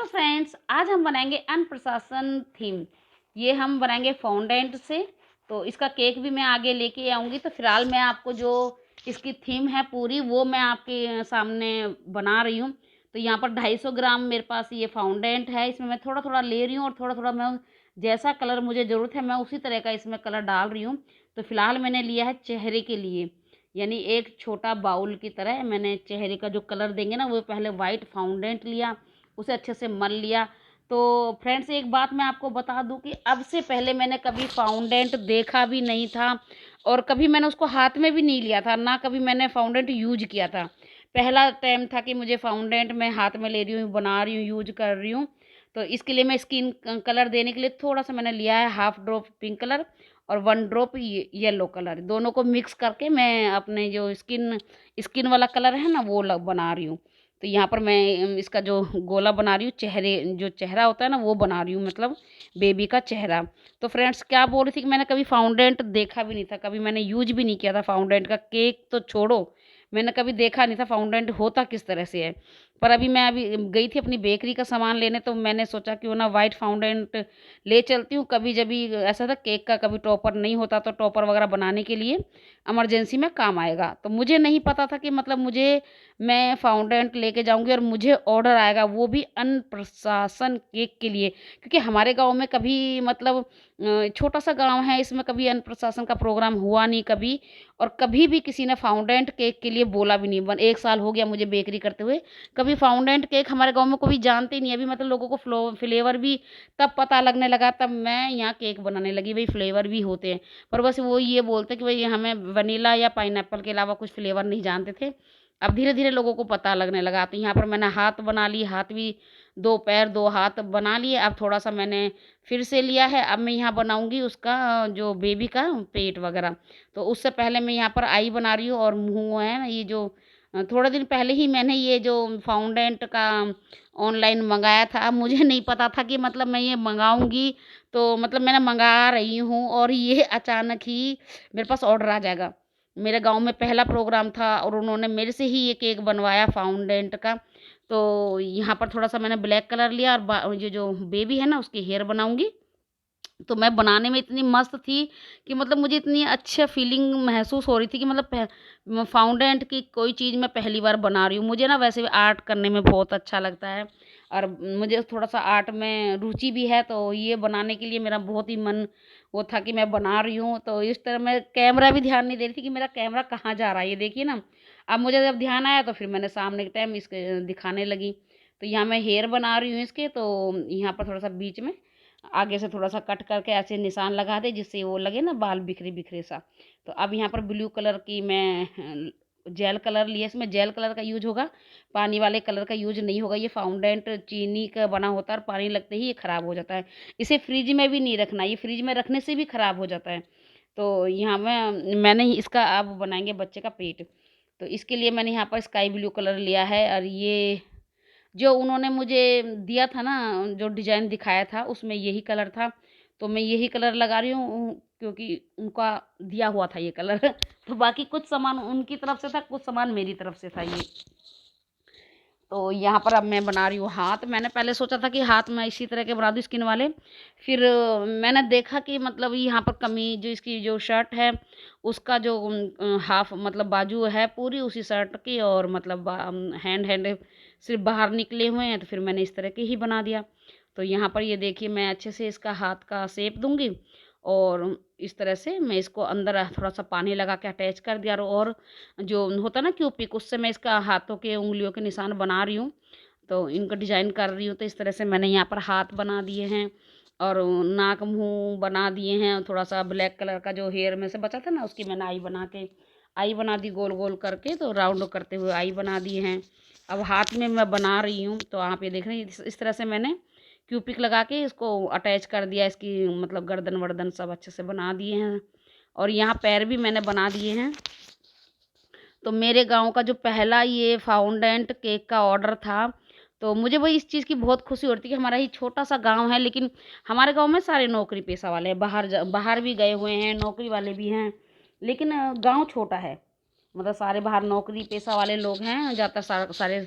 Hello friends, आज हम बनाएंगे अनप्रशासन थीम। ये हम बनाएंगे फॉन्डेंट से। तो इसका केक भी मैं आगे लेके आऊँगी। तो फिलहाल मैं आपको जो इसकी थीम है पूरी वो मैं आपके सामने बना रही हूँ। तो यहाँ पर 250 ग्राम मेरे पास ये फाउंडेंट है। इसमें मैं थोड़ा थोड़ा ले रही हूँ और थोड़ा थोड़ा मैं जैसा कलर मुझे ज़रूरत है मैं उसी तरह का इसमें कलर डाल रही हूँ। तो फिलहाल मैंने लिया है चेहरे के लिए, यानी एक छोटा बाउल की तरह मैंने चेहरे का जो कलर देंगे ना वो पहले वाइट फाउंडेंट लिया, उसे अच्छे से मल लिया। तो फ्रेंड्स एक बात मैं आपको बता दूं कि अब से पहले मैंने कभी फाउंडेंट देखा भी नहीं था और कभी मैंने उसको हाथ में भी नहीं लिया था, ना कभी मैंने फाउंडेंट यूज किया था। पहला टाइम था कि मुझे फाउंडेंट मैं हाथ में ले रही हूँ, बना रही हूँ, यूज कर रही हूँ। तो इसके लिए मैं स्किन कलर देने के लिए थोड़ा सा मैंने लिया है हाफ ड्रॉप पिंक कलर और 1 ड्रॉप येलो कलर। दोनों को मिक्स करके मैं अपने जो स्किन स्किन वाला कलर है ना वो बना रही हूँ। तो यहाँ पर मैं इसका जो गोला बना रही हूँ, चेहरे जो चेहरा होता है ना वो बना रही हूँ, मतलब बेबी का चेहरा। तो फ्रेंड्स क्या बोल रही थी कि मैंने कभी फाउंडेंट देखा भी नहीं था, कभी मैंने यूज भी नहीं किया था फाउंडेंट का। केक तो छोड़ो, मैंने कभी देखा नहीं था फाउंडेंट होता किस तरह से है। पर अभी गई थी अपनी बेकरी का सामान लेने, तो मैंने सोचा कि वो ना वाइट फाउंडेंट ले चलती हूँ। कभी जब भी ऐसा था केक का कभी टॉपर नहीं होता तो टॉपर वगैरह बनाने के लिए इमरजेंसी में काम आएगा। तो मुझे नहीं पता था कि मतलब मुझे मैं फाउंडेंट लेके जाऊंगी और मुझे ऑर्डर आएगा वो भी अनप्रशासन केक के लिए, क्योंकि हमारे गांव में कभी मतलब छोटा सा गांव है, इसमें कभी अनप्रशासन का प्रोग्राम हुआ नहीं कभी। और कभी भी किसी ने फाउंडेंट केक के लिए बोला भी नहीं। 1 साल हो गया मुझे बेकरी करते हुए, कभी फाउंडेंट केक हमारे गांव में कोई जानते ही नहीं। अभी मतलब लोगों को फ्लेवर भी तब पता लगने लगा, तब मैं यहाँ केक बनाने लगी भाई फ्लेवर भी होते हैं। पर बस वो ये बोलते कि भाई हमें वनीला या पाइनएप्पल के अलावा कुछ फ्लेवर नहीं जानते थे। अब धीरे धीरे लोगों को पता लगने लगा। तो यहाँ पर मैंने हाथ बना ली, हाथ भी 2 पैर 2 हाथ बना लिए। अब थोड़ा सा मैंने फिर से लिया है, अब मैं यहाँ बनाऊंगी उसका जो बेबी का पेट वगैरह। तो उससे पहले मैं यहाँ पर आई बना रही हूँ और मुंह है ना, ये जो थोड़ा दिन पहले ही मैंने ये जो फाउंडेंट का ऑनलाइन मंगाया था। अब मुझे नहीं पता था कि मतलब मैं ये मंगाऊंगी, तो मतलब मैंने मंगा रही हूँ और ये अचानक ही मेरे पास ऑर्डर आ जाएगा। मेरे गांव में पहला प्रोग्राम था और उन्होंने मेरे से ही ये केक बनवाया फाउंडेंट का। तो यहाँ पर थोड़ा सा मैंने ब्लैक कलर लिया और ये जो बेबी है ना उसकी हेयर बनाऊंगी। तो मैं बनाने में इतनी मस्त थी कि मतलब मुझे इतनी अच्छा फीलिंग महसूस हो रही थी कि मतलब फाउंडेंट की कोई चीज़ मैं पहली बार बना रही हूँ। मुझे ना वैसे भी आर्ट करने में बहुत अच्छा लगता है और मुझे थोड़ा सा आर्ट में रुचि भी है। तो ये बनाने के लिए मेरा बहुत ही मन वो था कि मैं बना रही हूँ। तो इस तरह मैं कैमरा भी ध्यान नहीं दे रही थी कि मेरा कैमरा कहाँ जा रहा है, ये देखिए ना। अब मुझे जब ध्यान आया तो फिर मैंने सामने के टाइम इसके दिखाने लगी। तो यहाँ मैं हेयर बना रही हूँ इसके। तो यहाँ पर थोड़ा सा बीच में आगे से थोड़ा सा कट करके ऐसे निशान लगा दे जिससे वो लगे ना बाल बिखरे बिखरे सा। तो अब यहाँ पर ब्लू कलर की मैं जेल कलर लिए, इसमें जेल कलर का यूज होगा, पानी वाले कलर का यूज नहीं होगा। ये फाउंडेंट चीनी का बना होता है और पानी लगते ही ये ख़राब हो जाता है। इसे फ्रिज में भी नहीं रखना, ये फ्रिज में रखने से भी ख़राब हो जाता है। तो यहाँ मैंने इसका अब बनाएंगे बच्चे का पेट। तो इसके लिए मैंने यहाँ पर स्काई ब्लू कलर लिया है और ये जो उन्होंने मुझे दिया था ना, जो डिज़ाइन दिखाया था उसमें यही कलर था। तो मैं यही कलर लगा रही हूँ क्योंकि उनका दिया हुआ था ये कलर। तो बाकी कुछ सामान उनकी तरफ से था, कुछ सामान मेरी तरफ से था ये। तो यहाँ पर अब मैं बना रही हूँ हाथ। मैंने पहले सोचा था कि हाथ मैं इसी तरह के बना दूँ स्किन वाले। फिर मैंने देखा कि मतलब यहाँ पर कमीज जो इसकी जो शर्ट है उसका जो हाफ मतलब बाजू है पूरी उसी शर्ट की और मतलब हैंड हैंड सिर्फ बाहर निकले हुए हैं। तो फिर मैंने इस तरह के ही बना दिया। तो यहाँ पर ये देखिए मैं अच्छे से इसका हाथ का शेप दूंगी और इस तरह से मैं इसको अंदर थोड़ा सा पानी लगा के अटैच कर दिया। और जो होता है ना क्यूपिक, उससे मैं इसका हाथों के उंगलियों के निशान बना रही हूँ। तो इनको डिजाइन कर रही हूँ। तो इस तरह से मैंने यहाँ पर हाथ बना दिए हैं और नाक मुंह बना दिए हैं। थोड़ा सा ब्लैक कलर का जो हेयर में से बचा था ना उसकी मैंने आई बना दी गोल गोल करके। तो राउंड करते हुए आई बना दिए हैं। अब हाथ में मैं बना रही हूँ। तो आप ये देख रहे हैं इस तरह से मैंने क्यूपिक लगा के इसको अटैच कर दिया। इसकी मतलब गर्दन वर्दन सब अच्छे से बना दिए हैं और यहाँ पैर भी मैंने बना दिए हैं। तो मेरे गांव का जो पहला ये फाउंडेंट केक का ऑर्डर था, तो मुझे वही इस चीज़ की बहुत खुशी होती है कि हमारा ये छोटा सा गांव है लेकिन हमारे गांव में सारे नौकरी पेशा वाले हैं, बाहर भी गए हुए हैं, नौकरी वाले भी हैं, लेकिन गांव छोटा है। मतलब सारे बाहर नौकरी पेशा वाले लोग हैं ज़्यादातर, सारे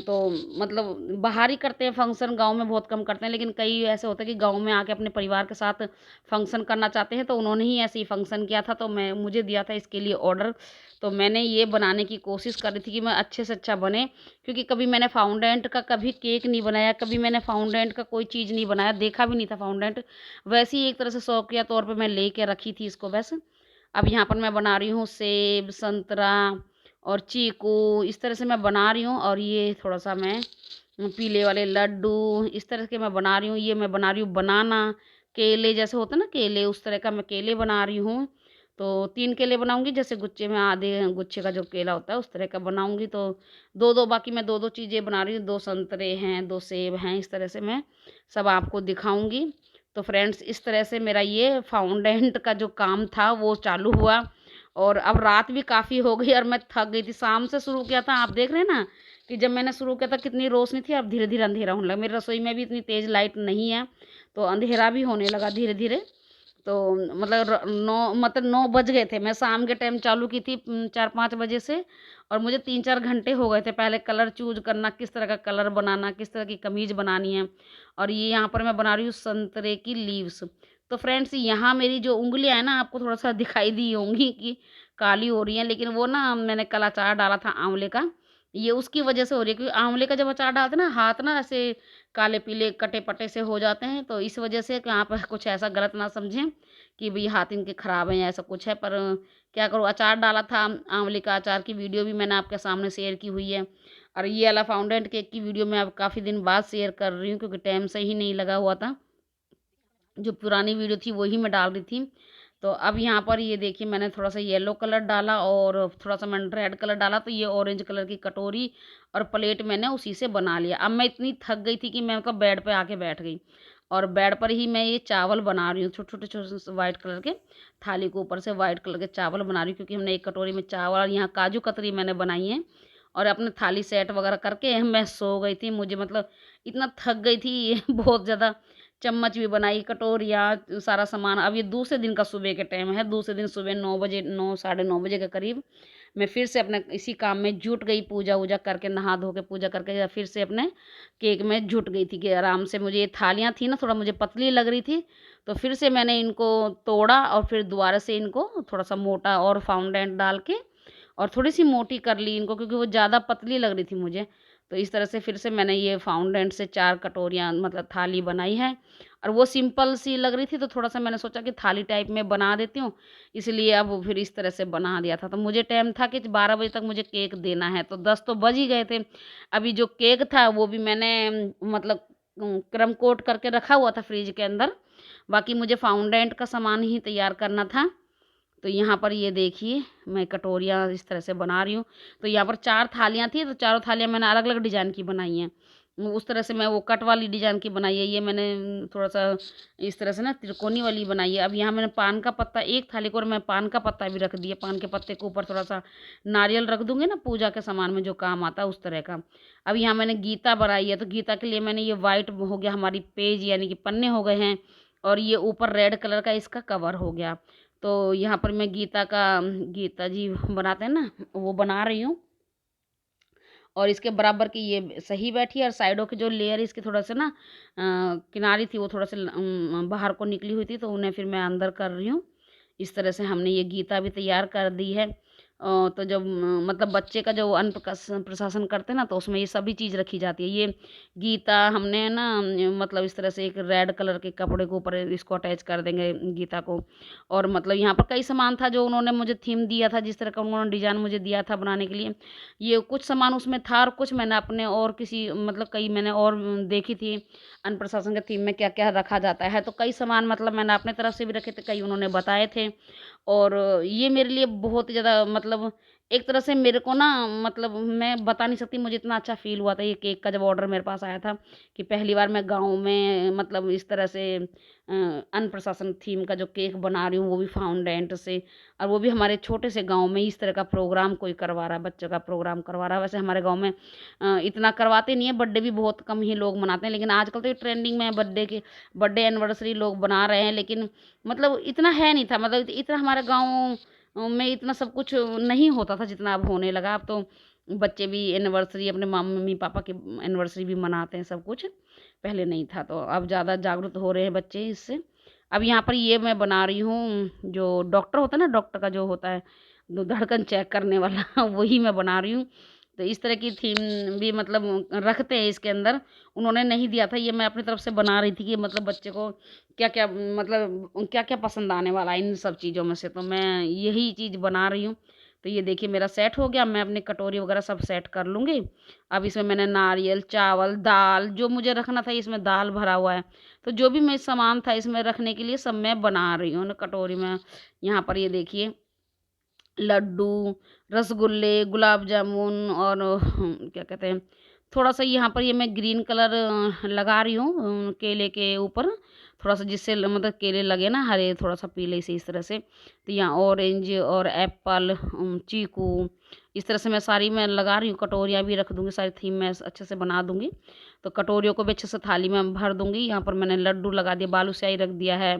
तो मतलब बाहर ही करते हैं फंक्शन, गांव में बहुत कम करते हैं। लेकिन कई ऐसे होते हैं कि गांव में आके अपने परिवार के साथ फंक्शन करना चाहते हैं, तो उन्होंने ही ऐसे ही फंक्शन किया था, तो मुझे दिया था इसके लिए ऑर्डर। तो मैंने ये बनाने की कोशिश कर रही थी कि मैं अच्छे से अच्छा बने, क्योंकि कभी मैंने फाउंडेंट का कभी केक नहीं बनाया, कभी मैंने फाउंडेंट का कोई चीज़ नहीं बनाया, देखा भी नहीं था फाउंडेंट। वैसे ही एक तरह से शौकिया तौर पे मैं लेके रखी थी इसको बस। अब यहाँ पर मैं बना रही हूँ सेब, संतरा और चीकू, इस तरह से मैं बना रही हूँ। और ये थोड़ा सा मैं पीले वाले लड्डू इस तरह के मैं बना रही हूँ। ये मैं बना रही हूँ बनाना, केले जैसे होते हैं ना केले, उस तरह का मैं केले बना रही हूँ। तो 3 केले बनाऊंगी, जैसे गुच्छे में आधे गुच्छे का जो केला होता है उस तरह का बनाऊंगी। तो दो दो, बाकी मैं दो दो चीज़ें बना रही हूँ, 2 संतरे हैं, 2 सेब हैं, इस तरह से मैं सब आपको दिखाऊंगी। तो फ्रेंड्स, इस तरह से मेरा ये फाउंडेंट का जो काम था वो चालू हुआ। और अब रात भी काफ़ी हो गई और मैं थक गई थी। शाम से शुरू किया था, आप देख रहे हैं ना कि जब मैंने शुरू किया था कितनी रोशनी थी, अब धीरे धीरे अंधेरा होने लगा। मेरी रसोई में भी इतनी तेज़ लाइट नहीं है, तो अंधेरा भी होने लगा धीरे धीरे। तो मतलब 9 बज गए थे। मैं शाम के टाइम चालू की थी 4-5 बजे से, और मुझे 3-4 घंटे हो गए थे। पहले कलर चूज करना, किस तरह का कलर बनाना, किस तरह की कमीज बनानी है। और ये यहाँ पर मैं बना रही हूँ संतरे की लीव्स। तो फ्रेंड्स, यहाँ मेरी जो उंगलियां है ना, आपको थोड़ा सा दिखाई दी होंगी कि काली हो रही हैं, लेकिन वो ना मैंने कल अचार डाला था आंवले का, ये उसकी वजह से हो रही है। क्योंकि आंवले का जब अचार डालते हैं ना, हाथ ना ऐसे काले पीले कटे पटे से हो जाते हैं। तो इस वजह से कि आप कुछ ऐसा गलत ना समझें कि भाई हाथ इनके ख़राब हैं या ऐसा कुछ है। पर क्या करूँ, अचार डाला था आंवले का अचार की वीडियो भी मैंने आपके सामने शेयर की हुई है। और ये वाला फाउंडेंट केक की वीडियो मैं अब काफ़ी दिन बाद शेयर कर रही हूँ, क्योंकि टाइम से ही नहीं लगा हुआ था। जो पुरानी वीडियो थी वही मैं डाल रही थी। तो अब यहाँ पर ये देखिए, मैंने थोड़ा सा येलो कलर डाला और थोड़ा सा मैंने रेड कलर डाला, तो ये ऑरेंज कलर की कटोरी और प्लेट मैंने उसी से बना लिया। अब मैं इतनी थक गई थी कि मैं मतलब बेड पे आके बैठ गई, और बेड पर ही मैं ये चावल बना रही हूँ, छोटे छोटे छोटे से वाइट कलर के थाली के ऊपर से वाइट कलर के चावल बना रही हूँ। क्योंकि हमने एक कटोरी में चावल और यहाँ काजू कतरी मैंने बनाई है, और अपने थाली सेट वगैरह करके मैं सो गई थी। मुझे मतलब इतना थक गई थी बहुत ज़्यादा। चम्मच भी बनाई, कटोरियाँ, सारा सामान। अब ये दूसरे दिन का सुबह के टाइम है, दूसरे दिन सुबह 9 बजे, 9 साढ़े 9 बजे के करीब मैं फिर से अपने इसी काम में जुट गई। पूजा वूजा करके, नहा धो के पूजा करके, या फिर से अपने केक में जुट गई थी कि आराम से। मुझे ये थालियाँ थी ना थोड़ा मुझे पतली लग रही थी, तो फिर से मैंने इनको तोड़ा और फिर दोबारा से इनको थोड़ा सा मोटा और फाउंडेंट डाल के और थोड़ी सी मोटी कर ली इनको, क्योंकि वो ज़्यादा पतली लग रही थी मुझे। तो इस तरह से फिर से मैंने ये फाउंडेंट से 4 कटोरियाँ मतलब थाली बनाई है। और वो सिंपल सी लग रही थी, तो थोड़ा सा मैंने सोचा कि थाली टाइप में बना देती हूँ, इसलिए अब वो फिर इस तरह से बना दिया था। तो मुझे टाइम था कि 12 बजे तक मुझे केक देना है, तो 10 तो बज ही गए थे। अभी जो केक था वो भी मैंने मतलब क्रम कोट करके रखा हुआ था फ्रिज के अंदर। बाकी मुझे फाउंडेंट का सामान ही तैयार करना था। तो यहाँ पर ये देखिए, मैं कटोरियाँ इस तरह से बना रही हूँ। तो यहाँ पर 4 थालियाँ थी, तो चारों थालियाँ मैंने अलग अलग डिजाइन की बनाई हैं। उस तरह से मैं वो कट वाली डिजाइन की बनाई है, ये मैंने थोड़ा सा इस तरह से ना त्रिकोणी वाली बनाई है। अब यहाँ मैंने पान का पत्ता, एक थाली को और मैं पान का पत्ता भी रख दिया। पान के पत्ते के ऊपर थोड़ा सा नारियल रख दूंगे ना, पूजा के सामान में जो काम आता है उस तरह का। अब यहाँ मैंने गीता बनाई है, तो गीता के लिए मैंने ये वाइट हो गया हमारी पेज, यानी कि पन्ने हो गए हैं, और ये ऊपर रेड कलर का इसका कवर हो गया। तो यहाँ पर मैं गीता जी बनाते हैं ना, वो बना रही हूँ। और इसके बराबर की ये सही बैठी है, और साइडों की जो लेयर इसकी थोड़ा सा ना किनारी थी वो थोड़ा सा बाहर को निकली हुई थी, तो उन्हें फिर मैं अंदर कर रही हूँ। इस तरह से हमने ये गीता भी तैयार कर दी है। तो जब मतलब बच्चे का जो अन्न प्रशासन करते हैं ना, तो उसमें ये सभी चीज़ रखी जाती है। ये गीता हमने ना मतलब इस तरह से एक रेड कलर के कपड़े के ऊपर इसको अटैच कर देंगे गीता को। और मतलब यहाँ पर कई सामान था जो उन्होंने मुझे थीम दिया था, जिस तरह का उन्होंने डिज़ाइन मुझे दिया था बनाने के लिए। ये कुछ सामान उसमें था, और कुछ मैंने अपने और किसी मतलब कई मैंने और देखी थी अन्न प्रशासन के थीम में क्या क्या रखा जाता है। तो कई सामान मतलब मैंने अपने तरफ से भी रखे थे, कई उन्होंने बताए थे। और ये मेरे लिए बहुत ही ज़्यादा मतलब एक तरह से मेरे को ना मतलब मैं बता नहीं सकती, मुझे इतना अच्छा फ़ील हुआ था ये केक का जब ऑर्डर मेरे पास आया था, कि पहली बार मैं गाँव में मतलब इस तरह से अन्न प्रशासन थीम का जो केक बना रही हूँ, वो भी फाउंडेंट से। और वो भी हमारे छोटे से गाँव में इस तरह का प्रोग्राम कोई करवा रहा है, बच्चों का प्रोग्राम करवा रहा है। वैसे हमारे गाँव में इतना करवाते नहीं है, बर्थडे भी बहुत कम ही लोग मनाते हैं, लेकिन आजकल तो ये ट्रेंडिंग में है, बर्थडे एनिवर्सरी लोग बना रहे हैं। लेकिन मतलब इतना है नहीं था, मतलब इतना हमारा गाँव में इतना सब कुछ नहीं होता था जितना अब होने लगा। अब तो बच्चे भी एनिवर्सरी अपने मम्मी पापा की एनिवर्सरी भी मनाते हैं सब कुछ, पहले नहीं था। तो अब ज़्यादा जागरूक हो रहे हैं बच्चे इससे। अब यहाँ पर ये मैं बना रही हूँ, जो डॉक्टर होता है ना, डॉक्टर का जो होता है धड़कन चेक करने वाला वही मैं बना रही हूँ। तो इस तरह की थीम भी मतलब रखते हैं इसके अंदर, उन्होंने नहीं दिया था, ये मैं अपनी तरफ से बना रही थी कि मतलब बच्चे को क्या क्या मतलब क्या क्या पसंद आने वाला है इन सब चीज़ों में से, तो मैं यही चीज़ बना रही हूँ। तो ये देखिए मेरा सेट हो गया, मैं अपनी कटोरी वगैरह सब सेट कर लूँगी। अब इसमें मैंने नारियल, चावल, दाल जो मुझे रखना था, इसमें दाल भरा हुआ है। तो जो भी मैं सामान था इसमें रखने के लिए सब मैं बना रही हूँ ना कटोरी में। यहाँ पर ये देखिए लड्डू, रसगुल्ले, गुलाब जामुन और क्या कहते हैं, थोड़ा-सा यहाँ पर ये मैं ग्रीन कलर लगा रही हूँ केले के ऊपर, थोड़ा-सा जिससे मतलब केले लगे ना हरे, थोड़ा-सा पीले से इस तरह से। तो यहाँ ऑरेंज और एप्पल, चीकू, इस तरह से मैं लगा रही हूँ, कटोरियाँ भी रख दूँगी, सारी थीम मैं अच्छे से बना दूँगी। तो कटोरियों को भी अच्छे से थाली में भर दूँगी। यहाँ पर मैंने लड्डू लगा दिए, बालूशाही रख दिया है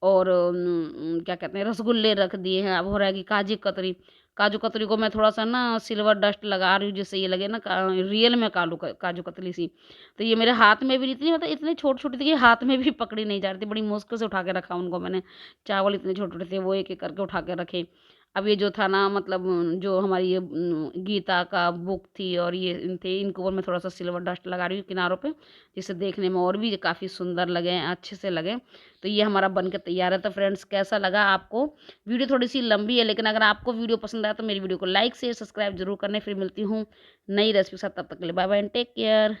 और क्या कहते हैं, रसगुल्ले रख दिए हैं। अब हो रहा है कि काजू कतरी को मैं थोड़ा-सा ना सिल्वर डस्ट लगा रही हूँ, जिससे ये लगे ना रियल में काजू कतली सी। तो ये मेरे हाथ में भी इतनी मतलब इतनी छोटी-छोटी थी कि हाथ में भी पकड़ी नहीं जा रही थी, बड़ी मुश्किल से उठा के रखा उनको मैंने। चावल इतने छोटे-छोटे थे, वो एक-एक करके उठा के रखे। अब ये जो था ना मतलब जो हमारी ये गीता का बुक थी और ये थे, इनके ऊपर मैं थोड़ा-सा सिल्वर डस्ट लगा रही हूँ किनारों पे, जिससे देखने में और भी काफ़ी सुंदर लगें, अच्छे से लगें। तो ये हमारा बन के तैयार है। तो फ्रेंड्स कैसा लगा आपको? वीडियो थोड़ी-सी लंबी है, लेकिन अगर आपको वीडियो पसंद आया तो मेरी वीडियो को लाइक, शेयर, सब्सक्राइब ज़रूर करना। फिर मिलती हूँ नई रेसिपी के साथ, तब तक के लिए bye bye and take care.